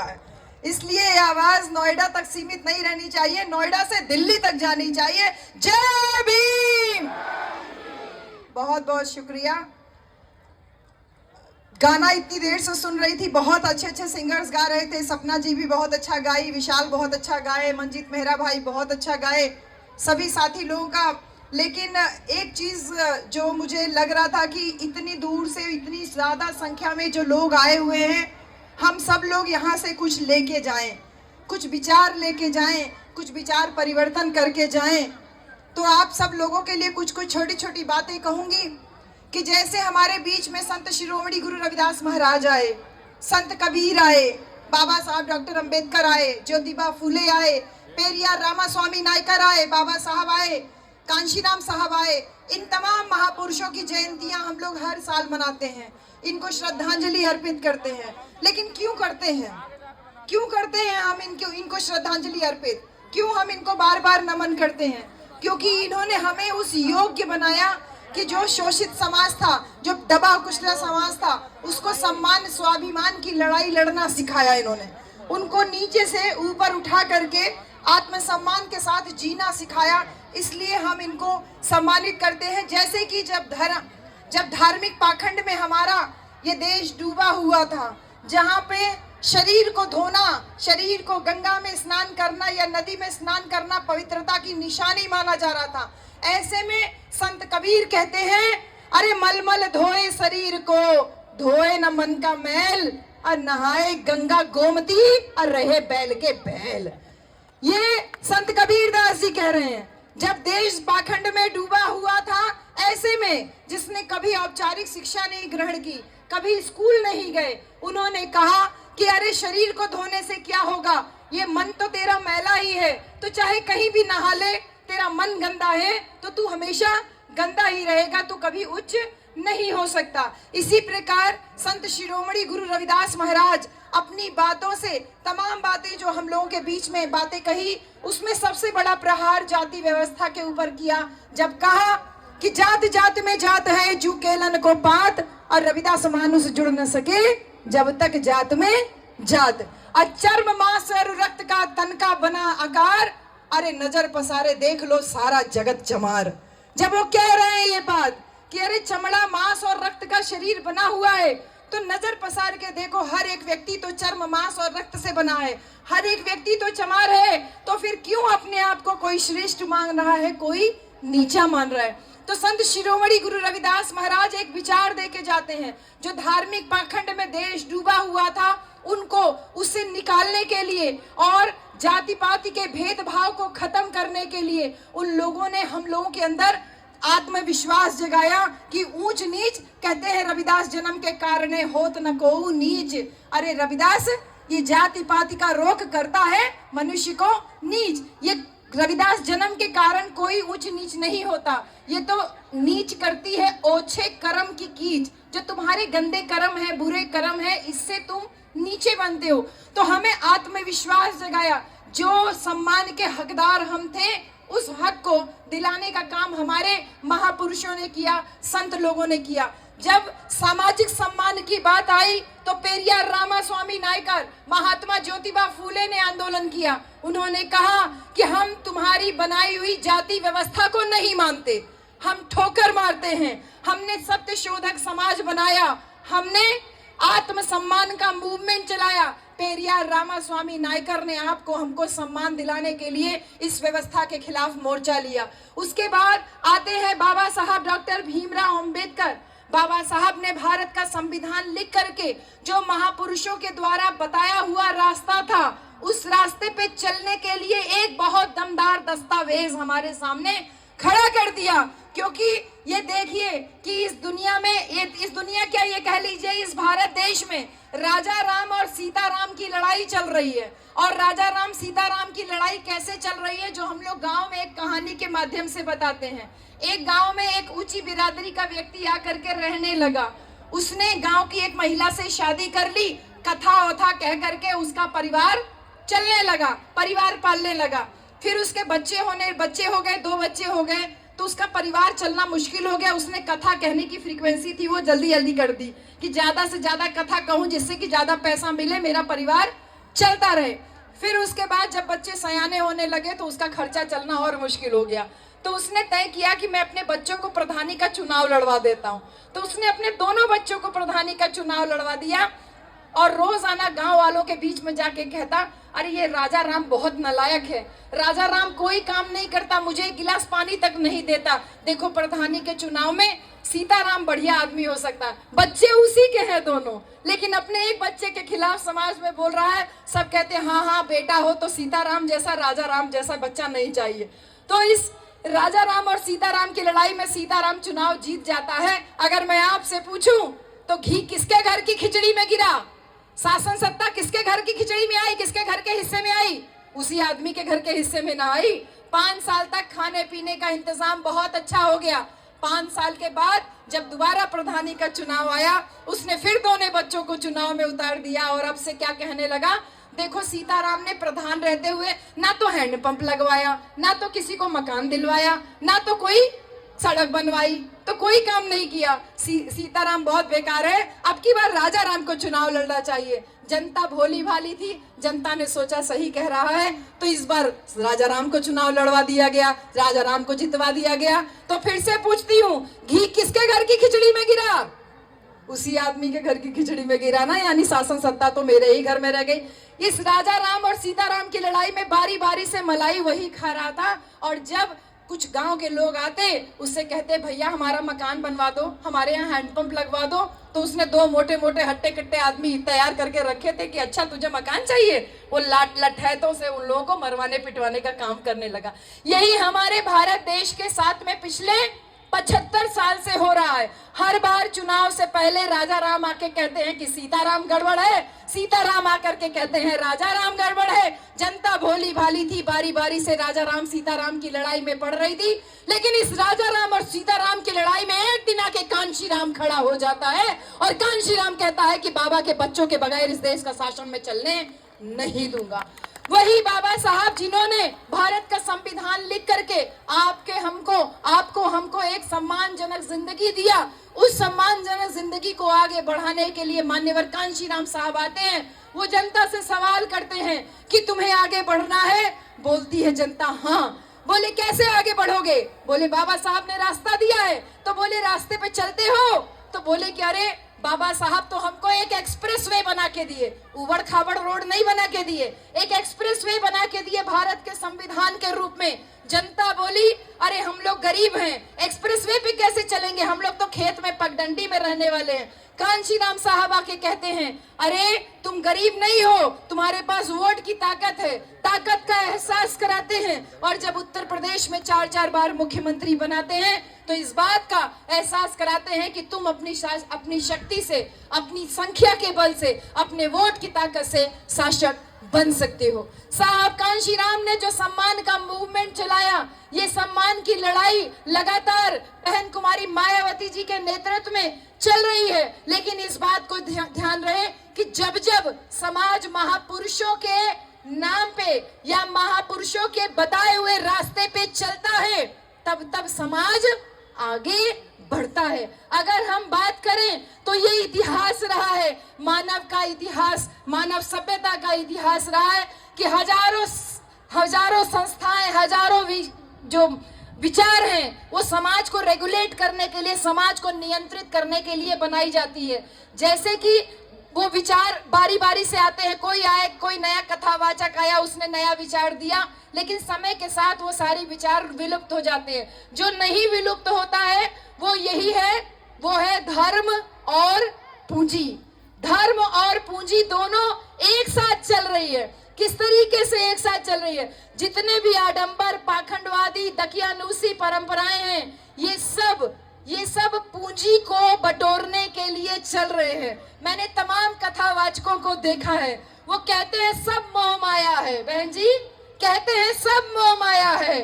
का है। इसलिए ये आवाज नोएडा तक सीमित नहीं रहनी चाहिए, नोएडा से दिल्ली तक जानी चाहिए। जय भीम। बहुत बहुत शुक्रिया। गाना इतनी देर से सुन रही थी, बहुत अच्छे अच्छे सिंगर्स गा रहे थे। सपना जी भी बहुत अच्छा गाई, विशाल बहुत अच्छा गाए, मंजीत मेहरा भाई बहुत अच्छा गाए, सभी साथी लोगों का। लेकिन एक चीज़ जो मुझे लग रहा था कि इतनी दूर से इतनी ज़्यादा संख्या में जो लोग आए हुए हैं, हम सब लोग यहाँ से कुछ लेके जाएं, कुछ विचार लेके जाएं, कुछ विचार परिवर्तन करके जाएं। तो आप सब लोगों के लिए कुछ कुछ छोटी छोटी बातें कहूँगी कि जैसे हमारे बीच में संत शिरोमणि गुरु रविदास महाराज आए, संत कबीर आए, बाबा साहब डॉक्टर अंबेडकर आए, ज्योतिबा फूले आए, पेरियार रामास्वामी नायकर आए, बाबा साहब आए, कांशीराम साहब आए, इन तमाम महापुरुषों की जयंतियां हम लोग हर साल मनाते हैं, इनको श्रद्धांजलि अर्पित करते हैं। लेकिन क्यों करते हैं, क्यों करते हैं हम इनको श्रद्धांजलि अर्पित, क्यों हम इनको बार बार नमन करते हैं? क्योंकि इन्होंने हमें उस योग्य बनाया कि जो शोषित समाज था, जो दबा कुचला समाज था, उसको सम्मान स्वाभिमान की लड़ाई लड़ना सिखाया इन्होंने। उनको नीचे से ऊपर उठा करके आत्मसम्मान के साथ जीना सिखाया। इसलिए हम इनको सम्मानित करते हैं। जैसे कि जब धार्मिक पाखंड में हमारा ये देश डूबा हुआ था, जहाँ पे शरीर को धोना, शरीर को गंगा में स्नान करना या नदी में स्नान करना पवित्रता की निशानी माना जा रहा था, ऐसे में संत कबीर कहते हैं, अरे मलमल धोए शरीर को, धोए न मन का मैल, और नहाए गंगा गोमती और रहे बैल के बैल। ये संत कबीर दास जी कह रहे हैं। जब देश पाखंड में डूबा हुआ था, ऐसे में जिसने कभी औपचारिक शिक्षा नहीं ग्रहण की, कभी स्कूल नहीं गए, उन्होंने कहा कि अरे शरीर को धोने से क्या होगा, ये मन तो तेरा मैला ही है, तो चाहे कहीं भी नहा ले, तेरा मन गंदा है तो तू हमेशा गंदा ही रहेगा, तू कभी उच्च नहीं हो सकता। इसी प्रकार संत शिरोमणि गुरु रविदास महाराज अपनी बातों से, तमाम बातें जो हम लोगों के बीच में बातें कही, उसमें सबसे बड़ा प्रहार जाति व्यवस्था के ऊपर किया। जब कहा कि जात जात में जात है, जू केलन को पात, और रविदास मानुष जुड़ न सके जब तक जात में जात, और चर्म मांस और रक्त का तन का बना आकार, अरे नजर पसारे देख लो सारा जगत चमार। जब वो कह रहे हैं ये बात कि अरे चमड़ा मांस और रक्त का शरीर बना हुआ है, तो नजर पसार के देखो, हर एक व्यक्ति तो चर्म मांस और रक्त से बना है, हर एक व्यक्ति तो चमार है, तो फिर क्यों अपने आप को कोई श्रेष्ठ मान रहा है, कोई नीचा मान रहा है? तो संत शिरोमणि गुरु रविदास महाराज एक विचार दे के जाते हैं, जो धार्मिक पाखंड में देश डूबा हुआ था, उनको उससे निकालने के लिए और जाति पाति के भेदभाव को खत्म करने के लिए उन लोगों ने हम लोगों के अंदर आत्मविश्वास जगाया कि ऊंच नीच, कहते हैं रविदास जन्म के कारणे होत न को नीच। अरे रविदास ये जाति पाति का रोक करता है मनुष्य को नीच, ये रविदास जन्म के कारण कोई ऊंच नीच नहीं होता, ये तो नीच करती है ओछे कर्म की कीच। जो तुम्हारे गंदे कर्म है, बुरे कर्म है, इससे तुम नीचे बनते हो। तो हमें आत्मविश्वास जगाया, जो सम्मान के हकदार हम थे, उस हक को दिलाने का काम हमारे महापुरुषों ने किया, संत लोगों ने किया। जब सामाजिक सम्मान की बात आई तो पेरियार रामास्वामी नायकर, महात्मा ज्योतिबा फूले ने आंदोलन किया। उन्होंने कहा कि हम तुम्हारी बनाई हुई जाति व्यवस्था को नहीं मानते, हम ठोकर मारते हैं। हमने सत्य शोधक समाज बनाया, हमने आत्मसम्मान का मूवमेंट चलाया। पेरियार रामास्वामी नायकर ने आपको हमको सम्मान दिलाने के लिए इस व्यवस्था के खिलाफ मोर्चा लिया। उसके बाद आते हैं बाबा साहब डॉक्टर भीमराव अंबेडकर। बाबा साहब ने भारत का संविधान लिख करके जो महापुरुषों के द्वारा बताया हुआ रास्ता था, उस रास्ते पे चलने के लिए एक बहुत दमदार दस्तावेज हमारे सामने खड़ा कर दिया। क्योंकि ये देखिए कि इस दुनिया में, इस दुनिया क्या, ये कह लीजिए इस भारत देश में राजा राम और सीता राम की लड़ाई चल रही है। और राजा राम सीता राम की लड़ाई कैसे चल रही है, जो हम लोग गांव में एक कहानी के माध्यम से बताते हैं। एक गांव में एक ऊंची बिरादरी का व्यक्ति आकर के रहने लगा। उसने गांव की एक महिला से शादी कर ली, कथा वथा कह करके उसका परिवार चलने लगा, परिवार पालने लगा। फिर उसके बच्चे हो गए, 2 बच्चे हो गए, तो उसका परिवार चलना मुश्किल हो गया। उसने कथा कहने की फ्रीक्वेंसी थी वो जल्दी जल्दी कर दी कि ज्यादा से ज्यादा कथा कहूं जिससे कि ज्यादा पैसा मिले, मेरा परिवार चलता रहे। फिर उसके बाद जब बच्चे सयाने होने लगे तो उसका खर्चा चलना और मुश्किल हो गया। तो उसने तय किया कि मैं अपने बच्चों को प्रधानी का चुनाव लड़वा देता हूँ। तो उसने अपने दोनों बच्चों को प्रधानी का चुनाव लड़वा दिया और रोजाना गांव वालों के बीच में जाके कहता, अरे ये राजा राम बहुत नालायक है, राजा राम कोई काम नहीं करता, मुझे एक गिलास पानी तक नहीं देता। देखो प्रधानी के चुनाव में सीताराम बढ़िया आदमी हो सकता है। बच्चे उसी के हैं दोनों, लेकिन अपने एक बच्चे के खिलाफ समाज में बोल रहा है। सब कहते हैं हाँ हाँ बेटा हो तो सीताराम जैसा, राजा राम जैसा बच्चा नहीं चाहिए। तो इस राजा राम और सीताराम की लड़ाई में सीताराम चुनाव जीत जाता है। अगर मैं आपसे पूछूं तो घी किसके घर की खिचड़ी में गिरा? शासन सत्ता किसके घर की खिचड़ी में आई, किसके घर के हिस्से में आई? उसी आदमी के घर के हिस्से में ना आई। 5 साल तक खाने पीने का इंतजाम बहुत अच्छा हो गया। 5 साल के बाद जब दोबारा प्रधानी का चुनाव आया, उसने फिर दोनों बच्चों को चुनाव में उतार दिया और अब से क्या कहने लगा, देखो सीताराम ने प्रधान रहते हुए ना तो हैंडपंप लगवाया, ना तो किसी को मकान दिलवाया, ना तो कोई सड़क बनवाई, तो कोई काम नहीं किया। सीताराम बहुत बेकार है। अब की बार राजा राम को चुनाव लड़ना चाहिए। जनता भोली भाली थी, जनता ने सोचा सही कह रहा है, तो इस बार राजा राम को चुनाव लड़वा दिया गया, राजा राम को जितवा दिया गया। तो फिर से पूछती हूँ, घी किसके घर की खिचड़ी में गिरा? उसी आदमी के घर की खिचड़ी में गिरा ना, यानी शासन सत्ता तो मेरे ही घर में रह गई। इस राजा राम और सीताराम की लड़ाई में बारी बारी से मलाई वही खा रहा था। और जब कुछ गांव के लोग आते, उससे कहते भैया हमारा मकान बनवा दो, हमारे यहाँ हैंडपंप लगवा दो, तो उसने 2 मोटे मोटे हट्टे कट्टे आदमी तैयार करके रखे थे कि अच्छा तुझे मकान चाहिए। वो लठैतों से उन लोगों को मरवाने पिटवाने का काम करने लगा। यही हमारे भारत देश के साथ में पिछले 75 साल से हो रहा है। हर बार चुनाव से पहले राजा राम आके कहते हैं कि सीताराम गड़बड़ है, सीताराम आकर के कहते हैं राजा राम गड़बड़ है। जनता भोली भाली थी, बारी बारी से राजा राम सीताराम की लड़ाई में पड़ रही थी। लेकिन इस राजा राम और सीताराम की लड़ाई में एक दिन आके कांशी राम खड़ा हो जाता है और कांशी राम कहता है कि बाबा के बच्चों के बगैर इस देश का शासन में चलने नहीं दूंगा। वही बाबा साहब जिन्होंने भारत का संविधान लिख करके आपको हमको एक सम्मानजनक जिंदगी दिया, उस सम्मानजनक जिंदगी को आगे बढ़ाने के लिए मान्यवर कांशी राम साहब आते हैं। वो जनता से सवाल करते हैं कि तुम्हें आगे बढ़ना है? बोलती है जनता हाँ। बोले कैसे आगे बढ़ोगे? बोले बाबा साहब ने रास्ता दिया है। तो बोले रास्ते पे चलते हो? तो बोले कि अरे बाबा साहब तो हमको एक एक्सप्रेस वे बना के दिए, उबड़ खाबड़ रोड नहीं बना के दिए, एक एक्सप्रेस वे बना के दिए भारत के संविधान के रूप में। जनता बोली अरे हम लोग गरीब हैं, एक्सप्रेस वे पे कैसे चलेंगे, हम लोग तो खेत में पगडंडी में रहने वाले हैं। कांशी राम साहब आके कहते हैं अरे तुम गरीब नहीं हो, तुम्हारे पास वोट की ताकत है, ताकत का एहसास कराते हैं। और जब उत्तर प्रदेश में 4-4 बार मुख्यमंत्री बनाते हैं तो इस बात का एहसास कराते हैं कि तुम अपनी शक्ति से, अपनी संख्या के बल से, अपने वोट की ताकत से शासक बन सकते हो। साहब कांशी राम ने जो सम्मान का मूवमेंट चलाया, ये सम्मान की लड़ाई लगातार बहन कुमारी मायावती जी के नेतृत्व में चल रही है। लेकिन इस बात को ध्यान रहे कि जब जब समाज महापुरुषों के नाम पे या महापुरुषों के बताए हुए रास्ते पे चलता है, तब तब समाज आगे बढ़ता है। अगर हम बात करें तो ये इतिहास रहा है, मानव का इतिहास, मानव सभ्यता का इतिहास रहा है कि हजारों संस्थाएं, हजारों जो विचार हैं वो समाज को रेगुलेट करने के लिए, समाज को नियंत्रित करने के लिए बनाई जाती है। जैसे कि वो विचार बारी बारी से आते हैं, कोई नया कथावाचक आया, उसने नया विचार दिया, लेकिन समय के साथ वो सारे विचार विलुप्त हो जाते हैं। जो नहीं विलुप्त होता है वो यही है, वो है धर्म और पूंजी। धर्म और पूंजी दोनों एक साथ चल रही है। किस तरीके से एक साथ चल रही है? जितने भी आडंबर, पाखंडवादी, दकियानूसी परंपराएं हैं, ये सब पूंजी को बटोरने के लिए चल रहे हैं। मैंने तमाम कथावाचकों को देखा है, वो कहते हैं सब मोह माया है। बहन जी कहते हैं सब मोह माया है।